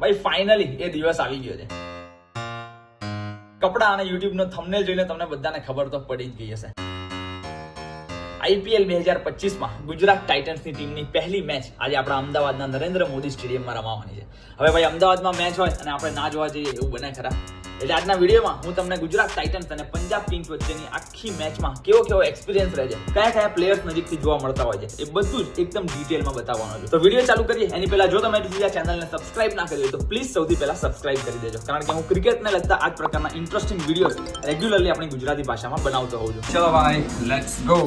ભાઈ ફાઇનલી એ દિવસ આવી ગયો છે. કપડા અને યુટ્યુબ નો થંબનેલ જોઈને તમને બધાને ખબર તો પડી જ ગઈ હશે. IPL 2025 માં ગુજરાત ટાઇટન્સની ટીમની પહેલી મેચ આજે આપણા અમદાવાદના નરેન્દ્ર મોદી સ્ટેડિયમમાં રમાવાની છે. હવે ભાઈ અમદાવાદમાં મેચ હોય અને આપણે ના જોવા જઈએ એવું બને ખરા? એટલે આજના વિડીયોમાં હું તમને ગુજરાત ટાઇટન્સ અને પંજાબ કિંગ્સ વચ્ચેની આખી મેચમાં કેવો એક્સપિરિયન્સ રહે છે, કયા પ્લેયર્સ નજીકથી જોવા મળતા હોય છે, એ બધું જ એકદમ ડિટેલમાં બતાવવાનું છે. તો વિડીયો ચાલુ કરીએ એની પહેલા જો તમે આ ચેનલને સબસ્ક્રાઇબ ના કરી હોય તો પ્લીઝ સૌથી પહેલા સબસ્ક્રાઇબ કરી દેજો, કારણ કે હું ક્રિકેટને લગતા આ જ પ્રકારના ઇન્ટરેસ્ટિંગ વિડીયોઝ રેગ્યુલરલી આપણી ગુજરાતી ભાષામાં બનાવતો હોઉં છું. ચલો ભાઈ, let's go.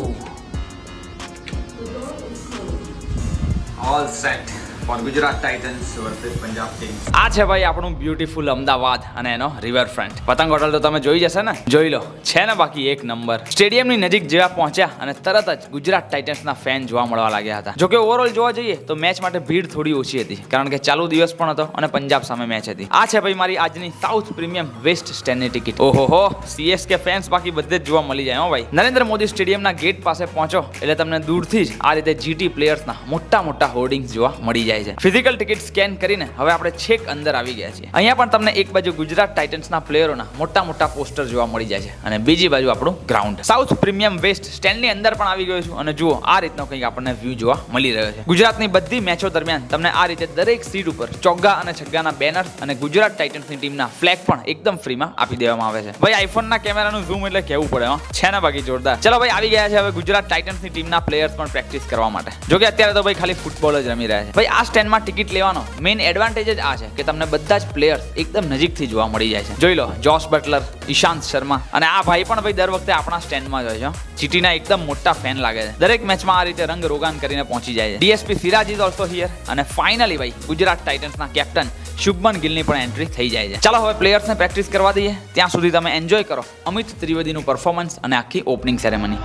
All set for Gujarat Titans versus Punjab Kings. આ છે ભાઈ આપણું બ્યુટીફુલ અમદાવાદ અને એનો રિવરફ્રન્ટ. પતંગ હોટલ તો તમે જોઈ જશે ને, જોઈ લો, છે ને બાકી એક નંબર. સ્ટેડિયમની નજીક જેવા પહોંચ્યા અને તરત જ ગુજરાત ટાઇટન્સના ફેન જોવા મળવા લાગ્યા હતા. જોકે ઓવરઓલ જોવા જઈએ તો મેચ માટે ભીડ થોડી ઓછી હતી, કારણ કે ચાલુ દિવસ પણ હતો અને પંજાબ સામે મેચ હતી. આ છે ભાઈ મારી આજની સાઉથ પ્રીમિયમ વેસ્ટ સ્ટેન્ડની ટિકિટ. ઓહો, CSK ફેન્સ બાકી બધે જ જોવા મળી જાય હો ભાઈ. નરેન્દ્ર મોદી સ્ટેડિયમના ગેટ પાસે પહોંચો એટલે તમને દૂરથી જ આ રીતે GT પ્લેયર્સના મોટા હોર્ડિંગ્સ જોવા મળી જાય છે. ફિઝિકલ ટિકિટ સ્કેન કરીને હવે આપણે છેક અંદર આવી ગયા છીએ. અહીંયા પણ તમને એક બાજુ ગુજરાત ટાઇટન્સના પ્લેયરોના મોટા પોસ્ટર જોવા મળી જાય છે અને બીજી બાજુ આપણું ગ્રાઉન્ડ. સાઉથ પ્રીમિયમ વેસ્ટ સ્ટેન્ડની અંદર પણ આવી ગયો છું અને જુઓ આ રીતનો કંઈક આપણને વ્યૂ જોવા મળી રહ્યો છે. ગુજરાતની બધી મેચો દરમિયાન તમને આ રીતે દરેક સીટ ઉપર ચોગ્ગા અને છગ્ગાના બેનર અને ગુજરાત ટાઇટન્સની ટીમના ફ્લેગ પણ એકદમ ફ્રીમાં આપી દેવામાં આવે છે. ભાઈ આઈફોનના કેમેરાનું ઝૂમ એટલે કહેવું પડે છે ને બાકી જોરદાર. ચલો ભાઈ, આવી ગયા છે હવે ગુજરાત ટાઇટન્સની ટીમના પ્લેયર્સ પણ પ્રેક્ટિસ કરવા માટે. જોકે અત્યારે તો ભાઈ ખાલી ફૂટબોલ જ રમી રહ્યા છે. ભાઈ આ સ્ટેન્ડમાં ટિકિટ લેવાનો મેઇન એડવાન્ટેજ જ આ છે કે તમને બધા જ પ્લેયર્સ એકદમ નજીકથી જોવા મળી જાય છે. જોઈ લો, જોસ બટલર, ઈશાંત શર્મા અને આ ભાઈ પણ ભાઈ દર વખતે આપણા સ્ટેન્ડમાં જ હોય છે. જીટીના એકદમ મોટા ફેન લાગે છે. દરેક મેચમાં આ રીતે રંગ રોગાન કરીને પહોંચી જાય છે. DSP Siraj is also here અને ફાઇનલી ભાઈ ગુજરાત ટાઇટન્સના કેપ્ટન શુભમન ગિલની પણ એન્ટ્રી થઈ જાય છે. ચાલો હવે પ્લેયર્સને પ્રેક્ટિસ કરવા દઈએ. ત્યાં સુધી તમે એન્જોય કરો અમિત ત્રિવેદીનું પરફોર્મન્સ અને આખી ઓપનિંગ સેરેમની.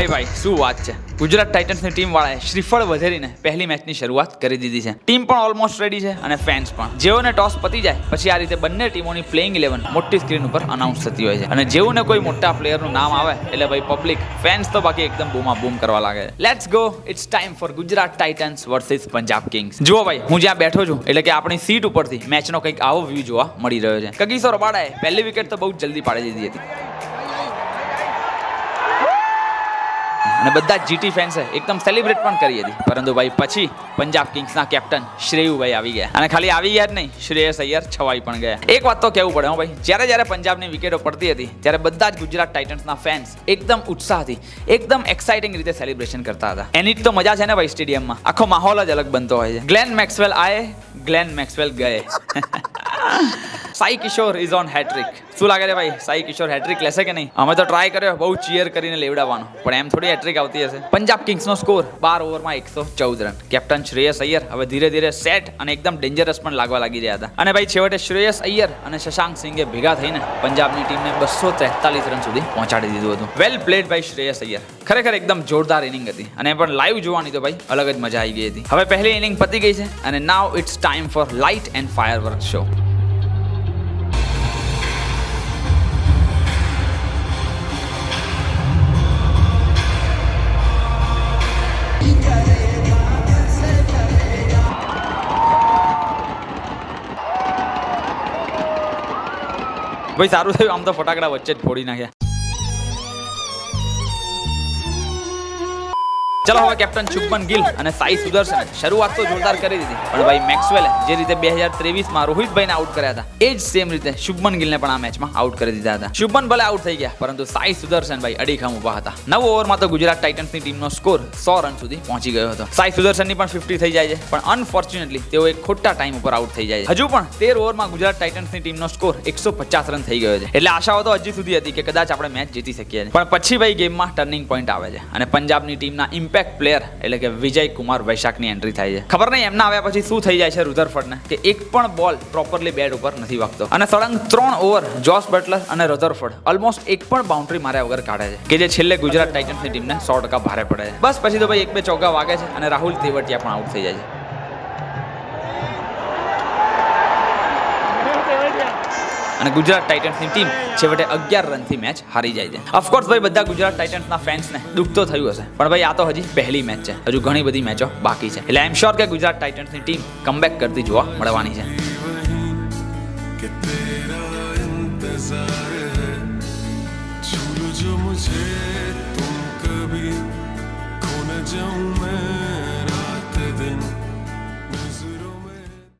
ભાઈ શું વાત છે. ગુજરાત ટાઇટન્સની ટીમ વાળાએ શ્રીફળ વધેરીને પહેલી મેચની શરૂઆત કરી દીધી છે. ટીમ પણ ઓલમોસ્ટ રેડી છે અને ફેન્સ પણ. જેઓને ટોસ પતી જાય પછી આ રીતે બંને ટીમોની પ્લેઇંગ 11 મોટી સ્ક્રીન ઉપર અનાઉન્સ થતી હોય છે અને જેવું ને કોઈ મોટા પ્લેયરનું નામ આવે એટલે ભાઈ પબ્લિક ફેન્સ તો બાકી એકદમ બૂમ કરવા લાગે છે. Let's go, it's time for Gujarat Titans versus Punjab Kings. જુઓ ભાઈ, હું જ્યાં બેઠો છું એટલે કે આપણી સીટ ઉપરથી મેચનો કંઈક આવો વ્યૂ જોવા મળી રહ્યો છે. કગીસો રબાડાએ પહેલી વિકેટ તો બહુ જલ્દી પાડી દીધી હતી અને બધા GT ફેન્સે એકદમ સેલિબ્રેટ પણ કરી હતી. પરંતુ ભાઈ પછી પંજાબ કિંગ્સના કેપ્ટન શ્રેયુભાઈ આવી ગયા અને ખાલી આવી ગયા જ નહીં, શ્રેયસ અય્યર છવાઈ પણ ગયા. એક વાત તો કહેવું પડે ભાઈ, જ્યારે પંજાબની વિકેટો પડતી હતી ત્યારે બધા જ ગુજરાત ટાઇટન્સના ફેન્સ એકદમ ઉત્સાહથી એકદમ એક્સાઇટિંગ રીતે સેલિબ્રેશન કરતા હતા. એની જ તો મજા છે ને ભાઈ, સ્ટેડિયમમાં આખો માહોલ જ અલગ બનતો હોય છે. ગ્લેન મેક્સવેલ આયે, ગ્લેન મેક્સવેલ ગયે. સાઈ કિશોર ઇઝ ઓન હેટ્રિક. શું લાગે છે ભાઈ, સાઈ કિશોર હેટ્રિક લેશે કે નહીં? અમે તો ટ્રાય કર્યો બહુ ચીયર કરીને લેવડાવવાનો, પણ એમ થોડી હેટ્રિક આવતી હશે. પંજાબ કિંગ્સનો સ્કોર 12 ઓવરમાં 114 રન. કેપ્ટન શ્રેયસ અય્યર હવે ધીરે સેટ અને એકદમ ડેન્જરસ પણ લાગવા લાગી રહ્યા હતા. અને ભાઈ છેવટે શ્રેયસ અય્યર અને શશાંક સિંઘે ભેગા થઈને પંજાબની ટીમને 243 રન સુધી પહોંચાડી દીધું હતું. વેલ પ્લેડ ભાઈ શ્રેયસ અય્યર. ખરેખર એકદમ જોરદાર ઇનિંગ હતી અને પણ લાઈવ જોવાની તો ભાઈ અલગ જ મજા આવી ગઈ હતી. હવે પહેલી ઇનિંગ પતી ગઈ છે અને now it's time for light and firework show. ભાઈ સારું થયું આમ તો ફટાકડા વચ્ચે જ ફોડી નાખ્યા. ચલો હવે કેપ્ટન શુભમન ગિલ અને સાઈ સુદર્શને શરૂઆત તો જોરદાર કરી દીધી, પણ ભાઈ મેક્સવેલે જે રીતે 2023માં રોહિતભાઈને આઉટ કર્યા હતા એ જ સેમ રીતે શુભમન ગિલને પણ આ મેચમાં આઉટ કરી દીધા હતા. શુભમન ભલે આઉટ થઈ ગયા, પરંતુ સાઈ સુદર્શન ભાઈ અડીખમ ઊભા હતા. 9 ઓવરમાં તો ગુજરાત ટાઇટન્સની ટીમનો સ્કોર 100 રન સુધી પહોંચી ગયો હતો. સાઈ સુદર્શનની પણ 50 થઈ જાય છે, પણ અનફોર્ચ્યુનેટલી તેઓ એક ખોટા ટાઈમ ઉપર આઉટ થઈ જાય છે. હજુ પણ 13 ઓવરમાં ગુજરાત ટાઇટન્સની ટીમનો સ્કોર 150 રન થઈ ગયો છે, એટલે આશાઓ તો હજી સુધી હતી કે કદાચ આપણે મેચ જીતી શકીએ. પણ પછી ભાઈ ગેમમાં ટર્નિંગ પોઈન્ટ આવે છે અને પંજાબની ટીમના ઇમ્પેક્ટ પ્લેયર એટલે કે વિજય કુમાર વૈશાખની એન્ટ્રી થાય છે. ખબર નહીં એમના આવ્યા પછી શું થઈ જાય છે રુધરફર્ડને કે એક પણ બોલ પ્રોપરલી બેટ ઉપર નથી વાગતો અને સળંગ 3 ઓવર જોસ બટલર અને રુધરફર્ડ ઓલમોસ્ટ એક પણ બાઉન્ડ્રી માર્યા વગર કાઢે છે કે જે છેલ્લે ગુજરાત ટાઇટન્સની ટીમને 100% ભારે પડે છે. બસ પછી તો ભાઈ 1-2 ચોગ્ગા વાગે છે અને રાહુલ તેવટિયા પણ આઉટ થઈ જાય છે. અને ગુજરાત ટાઇટન્સની ટીમ છેવટે 11 રનથી મેચ હારી જાય છે. ઓફકોર્સ ભાઈ બધા ગુજરાત ટાઇટન્સના ફેન્સને દુઃખ તો થયું હશે, પણ ભાઈ આ તો હજી પહેલી મેચ છે, હજુ ઘણી બધી મેચો બાકી છે, એટલે આઈ એમ શ્યોર કે ગુજરાત ટાઇટન્સની ટીમ કમબેક કરતી જોવા મળવાની છે. जो मुझे तुम कभी खो न जाऊं मैं